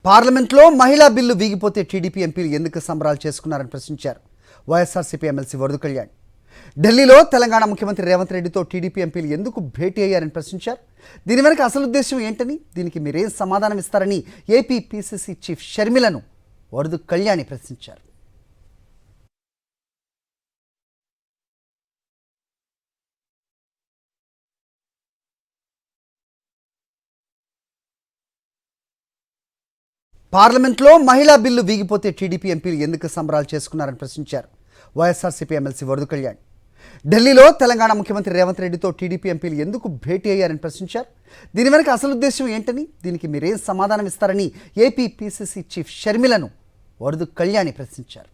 పార్లమెంట్లో మహిళా bill వీగిపోతే TDP ఎంపీలు ఎందుకు సంబరాలు చేసుకున్నారని ప్రశ్నించారు వైఎస్ఆర్సీపీ ఎమ్మెల్సీ వరదు కళ్యాణ్. ఢిల్లీలో తెలంగాణ ముఖ్యమంత్రి రేవంత్ రెడ్డితో టీడీపీ ఎంపీలు ఎందుకు భేటీ అయ్యారని ప్రశ్నించారు. దీని వెనక అసలు ఉద్దేశం ఏంటని, దీనికి మీరేం సమాధానం ఇస్తారని ఏపీ పీసీసీ చీఫ్ షర్మిలను వరదు కళ్యాణ్ ప్రశ్నించారు. పార్లమెంట్లో మహిళా బిల్లు వీగిపోతే టీడీపీ ఎంపీలు ఎందుకు సంబరాలు చేసుకున్నారని ప్రశ్నించారు వైఎస్ఆర్సీపీ ఎమ్మెల్సీ వరదు కళ్యాణ్. ఢిల్లీలో తెలంగాణ ముఖ్యమంత్రి రేవంత్ రెడ్డితో టీడీపీ ఎంపీలు ఎందుకు భేటీ అయ్యారని ప్రశ్నించారు. దీని వెనక అసలు ఉద్దేశం ఏంటని, దీనికి మీరేం సమాధానం ఇస్తారని ఏపీ పీసీసీ చీఫ్ షర్మిలను వరదు కళ్యాణ్ ప్రశ్నించారు.